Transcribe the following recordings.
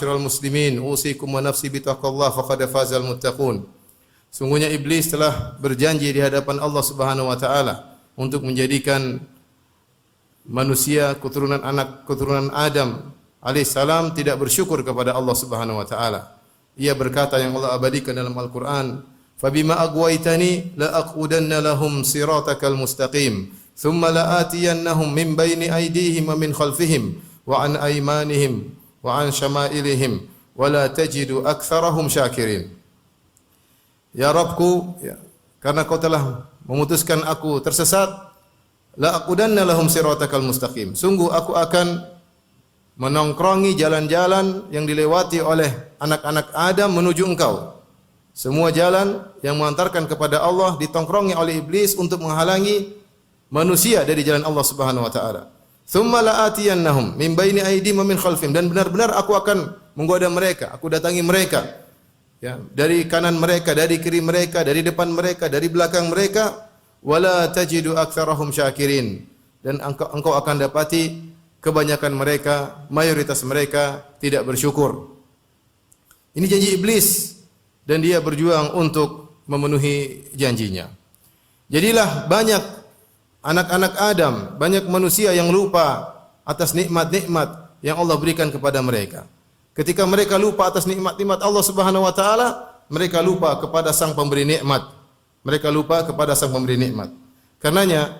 ma'asyiral muslimin, usikum wa nafsi bitaqwallah faqad fazal muttaqun. Sungguhnya iblis telah berjanji di hadapan Allah Subhanahu wa taala untuk menjadikan manusia keturunan Adam alaihissalam tidak bersyukur kepada Allah Subhanahu wa taala. Ia berkata yang Allah abadikan dalam Al-Qur'an, "Fabima aghwaytani la aqudanna lahum siratakal mustaqim, thumma la atiyannahum min baini aydihim wa min khalfihim wa an aymanihim wa an syama'ilihim wa la tajidu aktsarahum syakirin." Ya Rabbku, karena kau telah memutuskan aku tersesat, la aqudanna lahum siratakal mustaqim. Sungguh aku akan menongkrongi jalan-jalan yang dilewati oleh anak-anak Adam menuju engkau. Semua jalan yang mengantarkan kepada Allah ditongkrongi oleh iblis untuk menghalangi manusia dari jalan Allah Subhanahu wa taala. Tsumma la'atiyannahum min baini aydihim wa min khalfihim, dan benar-benar aku akan menggoda mereka, aku datangi mereka. Ya, dari kanan mereka, dari kiri mereka, dari depan mereka, dari belakang mereka, wala tajidu aktsarahum syakirin. Dan engkau akan dapati kebanyakan mereka, mayoritas mereka tidak bersyukur. Ini janji iblis dan dia berjuang untuk memenuhi janjinya. Jadilah banyak anak-anak Adam, banyak manusia yang lupa atas nikmat-nikmat yang Allah berikan kepada mereka. Ketika mereka lupa atas nikmat-nikmat Allah Subhanahu wa taala, mereka lupa kepada Sang Pemberi nikmat. Mereka lupa kepada Sang Pemberi nikmat. Karenanya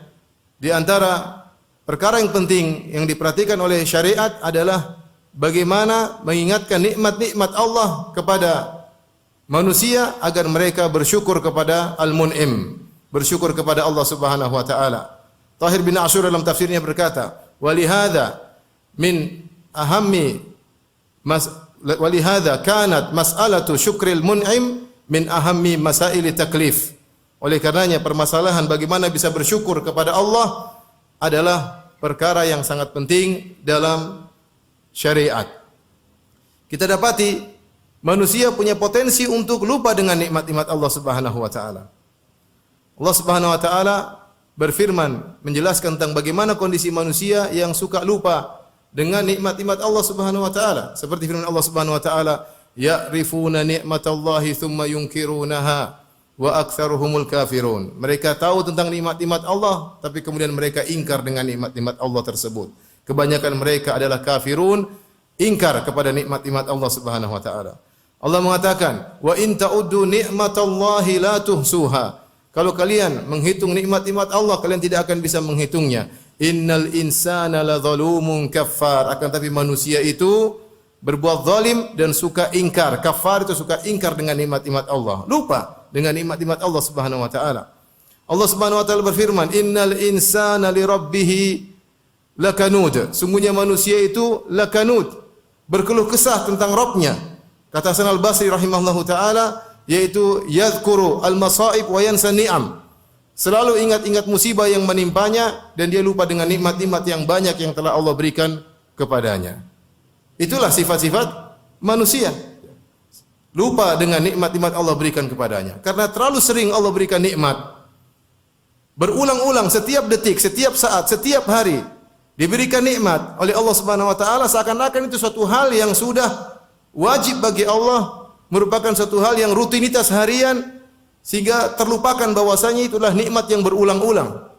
di antara perkara yang penting yang diperhatikan oleh syariat adalah bagaimana mengingatkan nikmat-nikmat Allah kepada manusia agar mereka bersyukur kepada Al-Mun'im, bersyukur kepada Allah Subhanahu wa taala. Tahir bin Ashur dalam tafsirnya berkata, "Walihada min ahammi walihada kanat mas'alatu syukril mun'im min ahammi masaili taklif." Oleh karenanya permasalahan bagaimana bisa bersyukur kepada Allah adalah perkara yang sangat penting dalam syariat. Kita dapati manusia punya potensi untuk lupa dengan nikmat-nikmat Allah Subhanahu wa taala. Allah Subhanahu wa taala berfirman menjelaskan tentang bagaimana kondisi manusia yang suka lupa dengan nikmat-nikmat Allah Subhanahu wa taala. Seperti firman Allah Subhanahu wa taala, "Ya'rifuna ni'matallahi tsumma yunkirunaha wa aktsaruhumul kafirun." Mereka tahu tentang nikmat-nikmat Allah, tapi kemudian mereka ingkar dengan nikmat-nikmat Allah tersebut. Kebanyakan mereka adalah kafirun, ingkar kepada nikmat-nikmat Allah Subhanahu wa taala. Allah mengatakan, "Wa in ta'uddu ni'matallahi la tuhsuha." Kalau kalian menghitung nikmat-nikmat Allah, kalian tidak akan bisa menghitungnya. Innal insana ladzalumun kaffar. Akan tapi manusia itu berbuat zalim dan suka ingkar. Kafar itu suka ingkar dengan nikmat-nikmat Allah. Lupa dengan nikmat-nikmat Allah Subhanahu wa taala. Allah Subhanahu wa taala berfirman, "Innal insana li rabbih lakanud." Sungguhnya manusia itu lakanud, berkeluh kesah tentang Rabbnya. Kata Hasan Al-Basri rahimahullahu taala, yaitu yadhkuru al-masaib wa yansa ni'am. Selalu ingat-ingat musibah yang menimpanya dan dia lupa dengan nikmat-nikmat yang banyak yang telah Allah berikan kepadanya. Itulah sifat-sifat manusia. Lupa dengan nikmat-nikmat Allah berikan kepadanya. Karena terlalu sering Allah berikan nikmat. Berulang-ulang setiap detik, setiap saat, setiap hari diberikan nikmat oleh Allah Subhanahu wa taala, seakan-akan itu suatu hal yang sudah wajib bagi Allah, merupakan suatu hal yang rutinitas harian, sehingga terlupakan bahwasanya itulah nikmat yang berulang-ulang,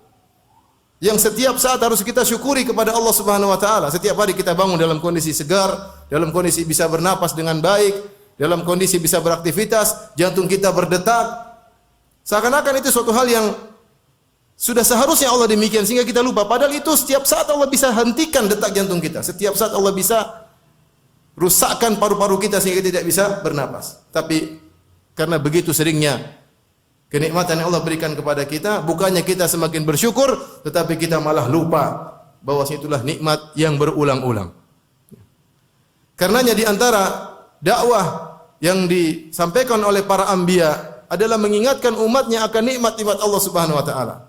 yang setiap saat harus kita syukuri kepada Allah Subhanahu wa taala. Setiap hari kita bangun dalam kondisi segar, dalam kondisi bisa bernapas dengan baik, dalam kondisi bisa beraktivitas, jantung kita berdetak. Seakan-akan itu suatu hal yang sudah seharusnya Allah demikian, sehingga kita lupa. Padahal itu setiap saat Allah bisa hentikan detak jantung kita. Setiap saat Allah bisa rusakkan paru-paru kita sehingga tidak bisa bernapas. Tapi karena begitu seringnya kenikmatan yang Allah berikan kepada kita, bukannya kita semakin bersyukur, tetapi kita malah lupa bahwa itulah nikmat yang berulang-ulang. Karenanya di antara dakwah yang disampaikan oleh para anbiya adalah mengingatkan umatnya akan nikmat-nikmat Allah Subhanahu wa taala.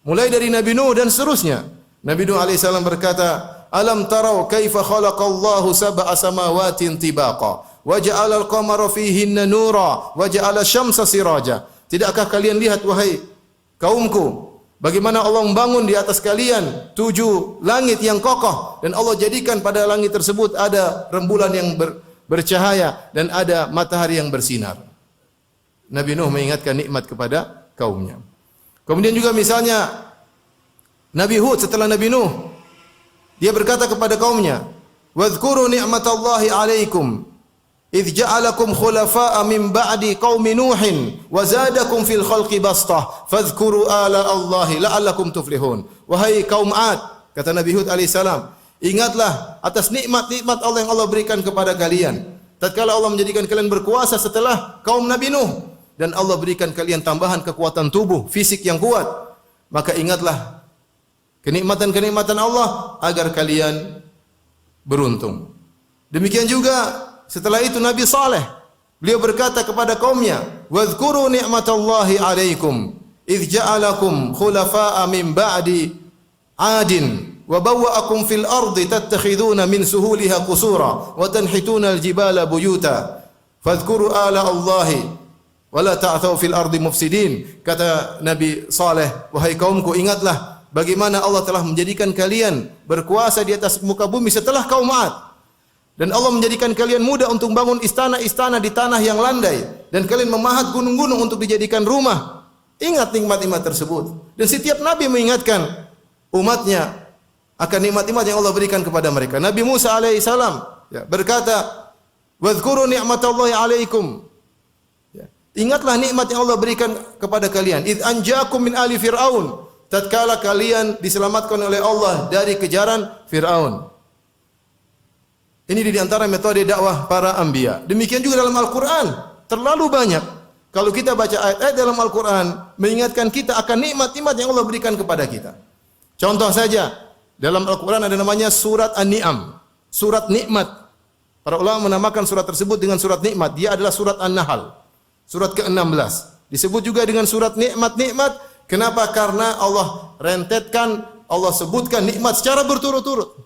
Mulai dari Nabi Nuh dan seterusnya. Nabi Nuh alaihissalam berkata, "Alam tarau kaifa khalaqallahu sab'a samawatin tibaqa wa ja'ala al-qamara fihinna nura wa ja'ala asy-syamsa siraja." Tidakkah kalian lihat wahai kaumku, bagaimana Allah membangun di atas kalian 7 langit yang kokoh dan Allah jadikan pada langit tersebut ada rembulan yang bercahaya dan ada matahari yang bersinar. Nabi Nuh mengingatkan nikmat kepada kaumnya. Kemudian juga misalnya Nabi Hud setelah Nabi Nuh, dia berkata kepada kaumnya, "Wadhkuru ni'matallahi 'alaikum idh ja'alakum khulafa'a min ba'di qaumi Nuhin wa zadakum fil khalqi bastah fadhkuru ala Allahi la'allakum tuflihun." Wahai kaum 'Ad, kata Nabi Hud alaihissalam, ingatlah atas nikmat-nikmat Allah yang Allah berikan kepada kalian. Tatkala Allah menjadikan kalian berkuasa setelah kaum Nabi Nuh dan Allah berikan kalian tambahan kekuatan tubuh, fisik yang kuat, maka ingatlah kenikmatan-kenikmatan Allah agar kalian beruntung. Demikian juga setelah itu Nabi Saleh, beliau berkata kepada kaumnya, "Wadhkuru ni'matallahi 'alaikum idh ja'alakum khulafa'a min ba'di 'adin wa bawwa'akum fil ardi tattakhiduna min suhuliha qusura wa tanhituna al-jibala buyuta fadhkuru ala Allahi wa la ta'thaw fil ardi mufsidin." Kata Nabi Saleh, "Wahai kaumku, ingatlah bagaimana Allah telah menjadikan kalian berkuasa di atas muka bumi setelah kaum 'Ad. Dan Allah menjadikan kalian mudah untuk bangun istana-istana di tanah yang landai. Dan kalian memahat gunung-gunung untuk dijadikan rumah." Ingat nikmat-nikmat tersebut. Dan setiap Nabi mengingatkan umatnya akan nikmat-nikmat yang Allah berikan kepada mereka. Nabi Musa alaihissalam berkata, "Wadhkuru ni'matallahi 'alaikum." Ingatlah nikmat yang Allah berikan kepada kalian. "Idh anjakum min ali Fir'aun." Tatkala kalian diselamatkan oleh Allah dari kejaran Fir'aun. Ini di antara metode dakwah para anbiya. Demikian juga dalam Al-Quran. Terlalu banyak. Kalau kita baca ayat-ayat dalam Al-Quran, mengingatkan kita akan nikmat-nikmat yang Allah berikan kepada kita. Contoh saja, dalam Al-Quran ada namanya surat An-Ni'am. Surat nikmat. Para ulama menamakan surat tersebut dengan surat nikmat. Dia adalah surat An-Nahl. Surat ke-16. Disebut juga dengan surat nikmat-nikmat. Kenapa? Karena Allah rentetkan, Allah sebutkan nikmat secara berturut-turut.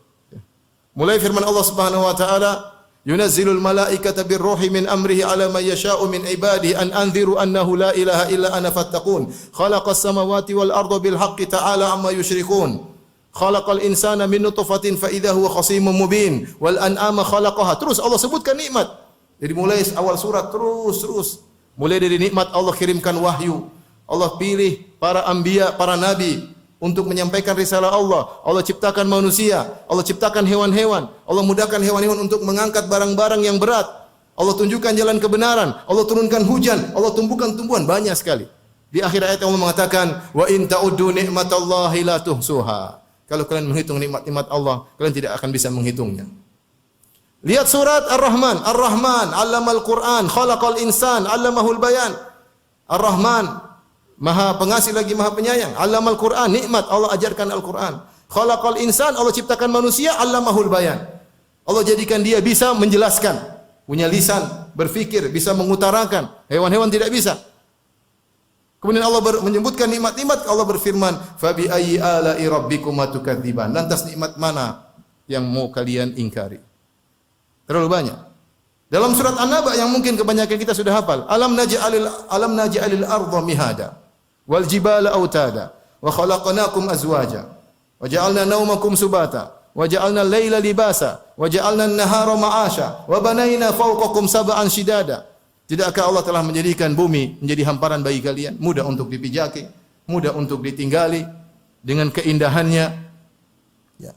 Mulai firman Allah Subhanahu wa taala, "Yunazzilul malaikata birruhi min amrihi 'ala man yasha'u min ibadihi an anziru annahu la ilaha illa ana fattaqun. Khalaqas samawati wal arda bil haqqi ta'ala amma yusyrikun. Khalaqal insana min nutfatin fa idza huwa khasimun mubin. Wal an'ama khalaqaha." Terus Allah sebutkan nikmat. Jadi mulai awal surat terus. Mulai dari nikmat Allah kirimkan wahyu. Allah pilih para anbiya, para nabi untuk menyampaikan risalah Allah. Allah ciptakan manusia, Allah ciptakan hewan-hewan, Allah mudahkan hewan-hewan untuk mengangkat barang-barang yang berat. Allah tunjukkan jalan kebenaran, Allah turunkan hujan, Allah tumbuhkan tumbuhan banyak sekali. Di akhir ayat Allah mengatakan, "Wa in ta'uddu ni'matallahi la tuhsuha." Kalau kalian menghitung nikmat-nikmat Allah, kalian tidak akan bisa menghitungnya. Lihat surat Ar-Rahman. Ar-Rahman 'allamal Qur'an, khalaqal insan, 'allamahul bayan. Ar-Rahman Maha pengasih lagi Maha penyayang. 'Allamal Qur'an, nikmat Allah ajarkan Al-Qur'an. Khalaqal insan, Allah ciptakan manusia, 'allamahul bayan. Allah jadikan dia bisa menjelaskan, punya lisan, berfikir, bisa mengutarakan. Hewan-hewan tidak bisa. Kemudian Allah menyebutkan nikmat-nikmat, Allah berfirman, "Fa bi ayyi ala'i rabbikuma tukadziban." Lantas nikmat mana yang mau kalian ingkari? Terlalu banyak. Dalam surat An-Naba yang mungkin kebanyakan kita sudah hafal, alam naj'alil arda mihada wal jibala autada wa khalaqnakum azwaja wa ja'alna naumakum subata wa ja'alna al-laila libasa wa ja'alna an-nahara ma'asha wa banayna fawqakum sab'an shidada. Tidakkah Allah telah menjadikan bumi menjadi hamparan bagi kalian, mudah untuk dipijaki, mudah untuk ditinggali dengan keindahannya. Ya.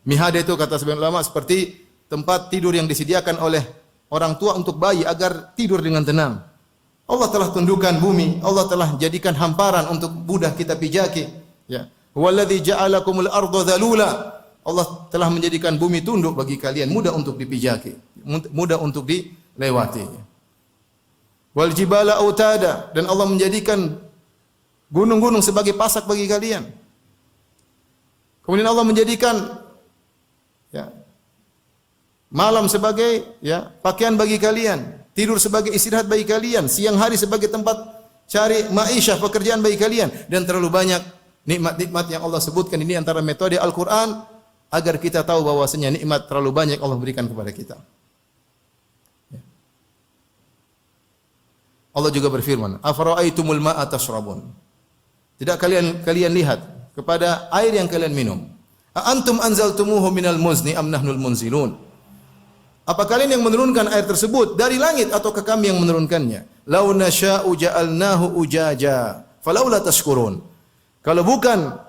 Mihada itu kata sebagian ulama seperti tempat tidur yang disediakan oleh orang tua untuk bayi agar tidur dengan tenang. Allah telah tundukkan bumi, Allah telah jadikan hamparan untuk mudah kita pijaki. Ya. Walladzi ja'alakumul arda dzalula. Allah telah menjadikan bumi tunduk bagi kalian, mudah untuk dipijaki, mudah untuk dilewati. Wal jibala autada, dan Allah menjadikan gunung-gunung sebagai pasak bagi kalian. Kemudian Allah menjadikan malam sebagai pakaian bagi kalian, tidur sebagai istirahat bagi kalian, siang hari sebagai tempat cari ma'isyah, pekerjaan bagi kalian, dan terlalu banyak nikmat-nikmat yang Allah sebutkan. Ini antara metode Al-Qur'an agar kita tahu bahwasanya nikmat terlalu banyak Allah berikan kepada kita. Allah juga berfirman, "Afara'aitumul ma'a tashrabun?" Tidak kalian lihat kepada air yang kalian minum? "A antum anzaltumuhu minal muzni am nahnul munzilun?" Apa kalian yang menurunkan air tersebut dari langit ataukah kami yang menurunkannya? Lau nasya'u ja'alnahu ujaja, falaula tashkurun. Kalau bukan,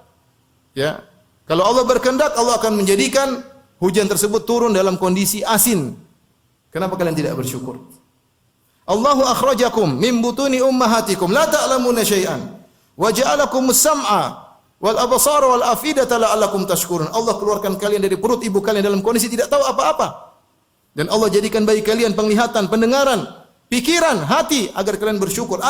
ya, kalau Allah berkehendak, Allah akan menjadikan hujan tersebut turun dalam kondisi asin. Kenapa kalian tidak bersyukur? Allahu akhrajakum min butuni ummahatikum la ta'lamuna syai'an wa ja'alakumus sam'a wal absara wal afidata la'allakum tashkurun. Allah keluarkan kalian dari perut ibu kalian dalam kondisi tidak tahu apa-apa. Dan Allah jadikan bagi kalian penglihatan, pendengaran, pikiran, hati agar kalian bersyukur,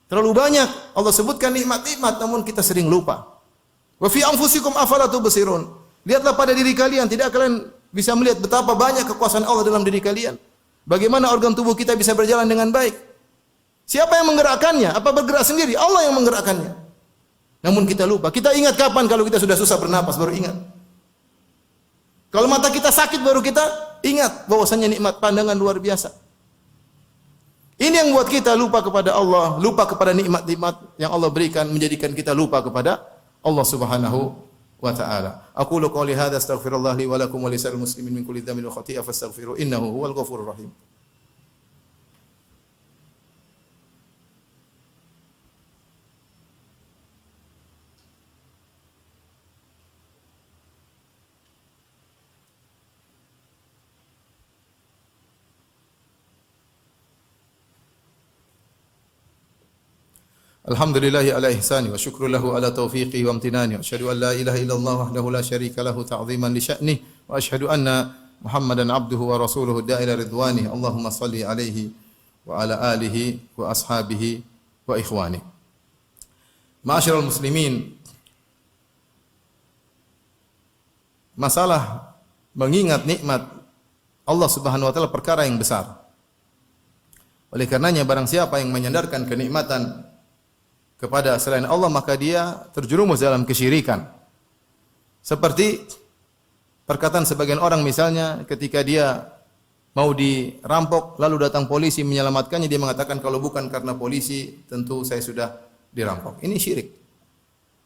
Terlalu banyak Allah sebutkan nikmat-nikmat namun kita sering lupa. Wa fi anfusikum afala tubsirun. Lihatlah pada diri kalian, tidak kalian bisa melihat betapa banyak kekuasaan Allah dalam diri kalian. Bagaimana organ tubuh kita bisa berjalan dengan baik? Siapa yang menggerakkannya? Apa bergerak sendiri? Allah yang menggerakkannya. Namun kita lupa. Kita ingat kapan kalau kita sudah susah bernapas baru ingat. Kalau mata kita sakit baru kita ingat bahwasanya nikmat pandangan luar biasa. Ini yang buat kita lupa kepada Allah, lupa kepada nikmat-nikmat yang Allah berikan, menjadikan kita lupa kepada Allah Subhanahu wa taala. Aqulu qouli hadza astaghfirullah li wa lakum wa lisa'il muslimin min kulli dhanbin wa khati'ah fastaghfiruhu innahu huwal ghafurur rahim. Alhamdulillahi ala ihsani wa syukru lahu ala taufiqi wa amtinani wa asyhadu an la ilaha illallah wahdahu la syarika lahu ta'ziman li sya'nih wa asyhadu anna Muhammadan abduhu wa rasuluhu da'ila ridwani. Allahumma salli alaihi wa ala alihi wa ashabihi wa ikhwani. Ma'asyiral muslimin, masalah mengingat nikmat Allah Subhanahu wa taala perkara yang besar. Oleh karenanya barang siapa yang menyandarkan kenikmatan kepada selain Allah maka dia terjerumus dalam kesyirikan. Seperti perkataan sebagian orang misalnya ketika dia mau dirampok lalu datang polisi menyelamatkannya, dia mengatakan kalau bukan karena polisi tentu saya sudah dirampok. Ini syirik.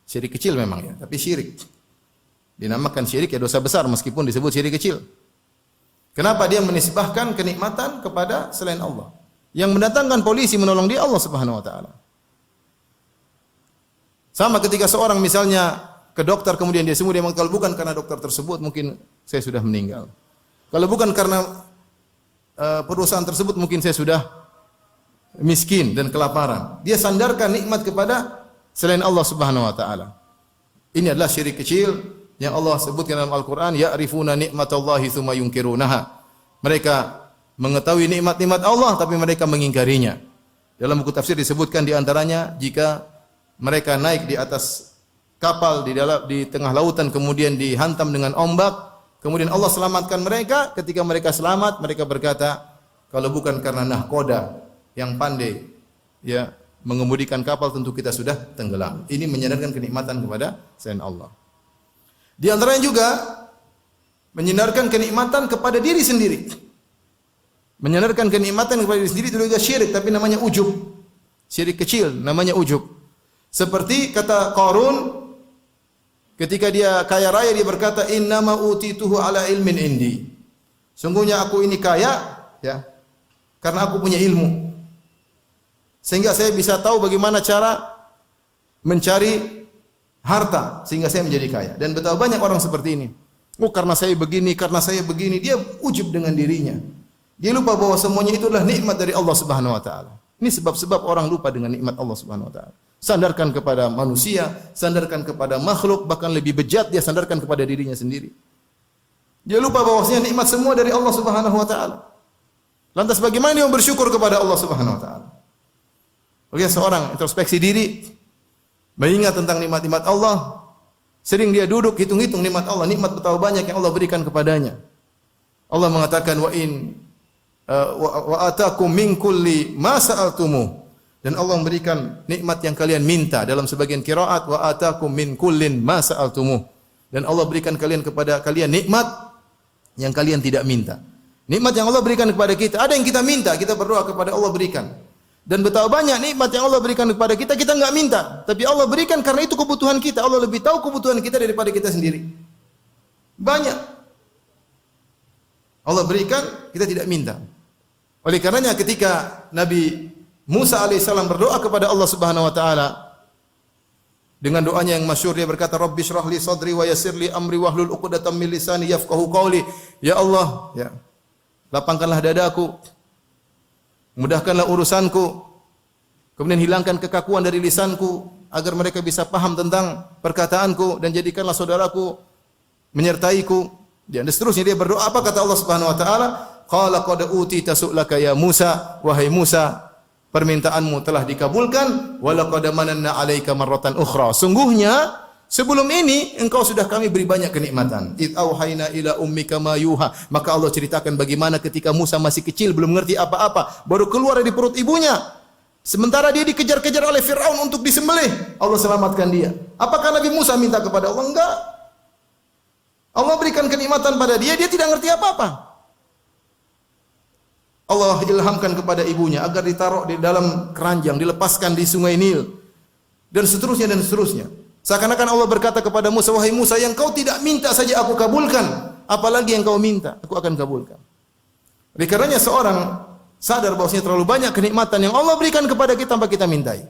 Syirik kecil memang ya, tapi syirik. Dinamakan syirik ya dosa besar meskipun disebut syirik kecil. Kenapa dia menisbahkan kenikmatan kepada selain Allah? Yang mendatangkan polisi menolong dia Allah Subhanahu wa taala. Sama ketika seorang misalnya ke dokter kemudian dia sembuh, dia mengatakan kalau bukan karena dokter tersebut mungkin saya sudah meninggal. Kalau bukan karena perusahaan tersebut mungkin saya sudah miskin dan kelaparan. Dia sandarkan nikmat kepada selain Allah Subhanahu wa taala. Ini adalah syirik kecil yang Allah sebutkan dalam Al-Qur'an, ya'rifuna nikmatallahi tsumma yunkirunaha. Mereka mengetahui nikmat-nikmat Allah tapi mereka mengingkarinya. Dalam buku tafsir disebutkan di antaranya jika mereka naik di atas kapal di tengah lautan kemudian dihantam dengan ombak, kemudian Allah selamatkan mereka. Ketika mereka selamat, mereka berkata, kalau bukan karena nahkoda yang pandai ya mengemudikan kapal tentu kita sudah tenggelam. Ini menyandarkan kenikmatan kepada selain Allah. Di antaranya juga menyandarkan kenikmatan kepada diri sendiri. Menyandarkan kenikmatan kepada diri sendiri itu juga syirik, tapi namanya ujub. Syirik kecil namanya ujub. Seperti kata Qarun ketika dia kaya raya, dia berkata innama utituhu ala ilmin indi. Sungguhnya aku ini kaya ya karena aku punya ilmu. Sehingga saya bisa tahu bagaimana cara mencari harta sehingga saya menjadi kaya. Dan betapa banyak orang seperti ini. Oh karena saya begini, dia ujub dengan dirinya. Dia lupa bahwa semuanya itu adalah nikmat dari Allah Subhanahu wa taala. Ini sebab-sebab orang lupa dengan nikmat Allah Subhanahu wa taala. Sandarkan kepada manusia, sandarkan kepada makhluk, bahkan lebih bejat dia sandarkan kepada dirinya sendiri. Dia lupa bahwasanya nikmat semua dari Allah Subhanahu wa taala. Lantas bagaimana dia bersyukur kepada Allah Subhanahu wa taala? Bagi seorang introspeksi diri, mengingat tentang nikmat-nikmat Allah, sering dia duduk hitung-hitung nikmat Allah, nikmat betapa banyak yang Allah berikan kepadanya. Allah mengatakan wa atakum min kulli ma sa'altumuh. Dan Allah memberikan nikmat yang kalian minta. Dalam sebagian qiraat wa atakum min kullin ma sa'altumuh. Dan Allah berikan kepada kalian nikmat yang kalian tidak minta. Nikmat yang Allah berikan kepada kita, ada yang kita minta, kita berdoa kepada Allah berikan. Dan betapa banyak nikmat yang Allah berikan kepada kita, kita enggak minta, tapi Allah berikan karena itu kebutuhan kita. Allah lebih tahu kebutuhan kita daripada kita sendiri. Banyak. Allah berikan, kita tidak minta. Oleh karenanya ketika Nabi Musa alaihissalam berdoa kepada Allah Subhanahu wa taala dengan doanya yang masyhur, dia berkata, Rabbi shrah li sadri wa yassir li amri wahlul 'uqdatam min lisani yafqahu qawli. Ya Allah, ya, lapangkanlah dadaku, mudahkanlah urusanku, kemudian hilangkan kekakuan dari lisanku agar mereka bisa paham tentang perkataanku, dan jadikanlah saudaraku menyertaiku. Dan seterusnya dia berdoa. Apa kata Allah Subhanahu wa taala? Qala qad utita su'laka ya Musa, wahai Musa, permintaanmu telah dikabulkan, wa laqad mananna 'alaika marratan ukhra. Sungguhnya sebelum ini engkau sudah kami beri banyak kenikmatan. Id auhayna ila ummika ma yuha. Maka Allah ceritakan bagaimana ketika Musa masih kecil, belum mengerti apa-apa, baru keluar dari perut ibunya. Sementara dia dikejar-kejar oleh Firaun untuk disembelih, Allah selamatkan dia. Apakah Nabi Musa minta kepada Allah? Enggak. Allah berikan kenikmatan pada dia, dia tidak ngerti apa-apa. Allah ilhamkan kepada ibunya agar ditaruh di dalam keranjang, dilepaskan di sungai Nil, dan seterusnya dan seterusnya. Seakan-akan Allah berkata kepada Musa, wahai Musa, yang kau tidak minta saja aku kabulkan, apalagi yang kau minta, aku akan kabulkan. Oleh karenanya seorang sadar bahwasanya terlalu banyak kenikmatan yang Allah berikan kepada kita tanpa kita mintai.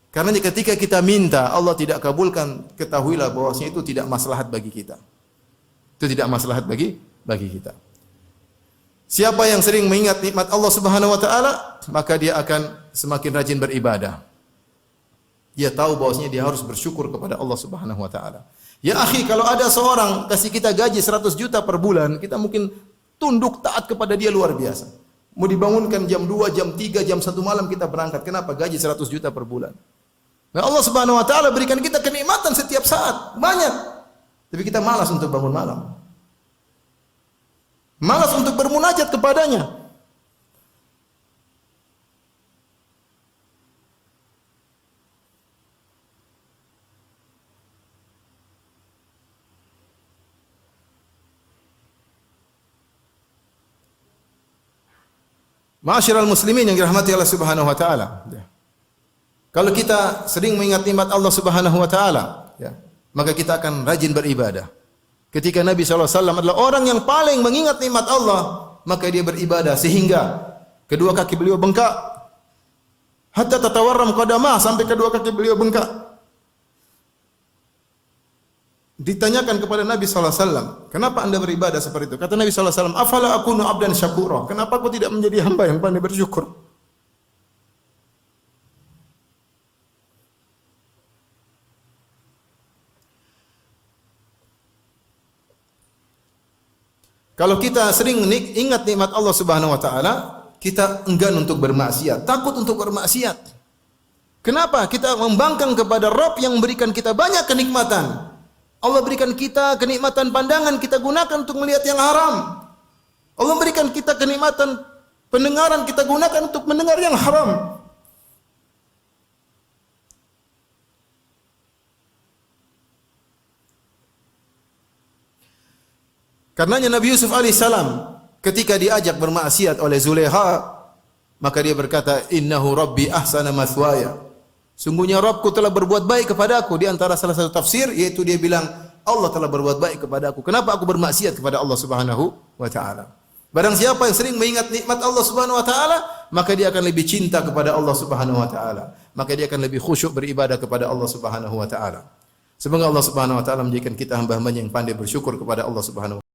Karena ketika kita minta Allah tidak kabulkan, ketahuilah bahwasanya itu tidak maslahat bagi kita. Itu tidak maslahat bagi kita. Siapa yang sering mengingat nikmat Allah Subhanahu wa taala, maka dia akan semakin rajin beribadah. Dia tahu bahwasanya dia harus bersyukur kepada Allah Subhanahu wa taala. Ya akhi, kalau ada seorang kasih kita gaji 100 juta per bulan, kita mungkin tunduk taat kepada dia luar biasa. Mau dibangunkan jam 2, jam 3, jam 1 malam kita berangkat. Kenapa? Gaji 100 juta per bulan. Nah, Allah Subhanahu wa taala berikan kita kenikmatan setiap saat, banyak. Tapi kita malas untuk bangun malam. Malas untuk bermunajat kepadanya. Ma'asyiral muslimin yang dirahmati Allah Subhanahu wa taala. Kalau kita sering mengingat nikmat Allah Subhanahu wa taala, ya, maka kita akan rajin beribadah. Ketika Nabi SAW adalah orang yang paling mengingat nikmat Allah, maka dia beribadah sehingga kedua kaki beliau bengkak. Hatta tatawarram qadamah, sampai kedua kaki beliau bengkak. Ditanyakan kepada Nabi SAW, kenapa anda beribadah seperti itu? Kata Nabi SAW, afala akunu abdan syakura. Kenapa aku tidak menjadi hamba yang pandai bersyukur? Kalau kita sering ingat nikmat Allah Subhanahu wa taala, kita enggan untuk bermaksiat, takut untuk bermaksiat. Kenapa? Kita membangkang kepada Rabb yang memberikan kita banyak kenikmatan. Allah berikan kita kenikmatan pandangan, kita gunakan untuk melihat yang haram. Allah berikan kita kenikmatan pendengaran, kita gunakan untuk mendengar yang haram. Karenanya Nabi Yusuf alaihissalam ketika diajak bermaksiat oleh Zulekha, maka dia berkata, innahu rabbi ahsana mathwaya. Sungguhnya Rabbku telah berbuat baik kepadaku. Di antara salah satu tafsir, yaitu dia bilang, Allah telah berbuat baik kepadaku. Kenapa aku bermaksiat kepada Allah Subhanahu wa taala? Barang siapa yang sering mengingat nikmat Allah Subhanahu wa taala, maka dia akan lebih cinta kepada Allah Subhanahu wa taala. Maka dia akan lebih khusyuk beribadah kepada Allah Subhanahu wa taala. Semoga Allah Subhanahu wa taala menjadikan kita hamba-hambanya yang pandai bersyukur kepada Allah Subhanahu wa taala.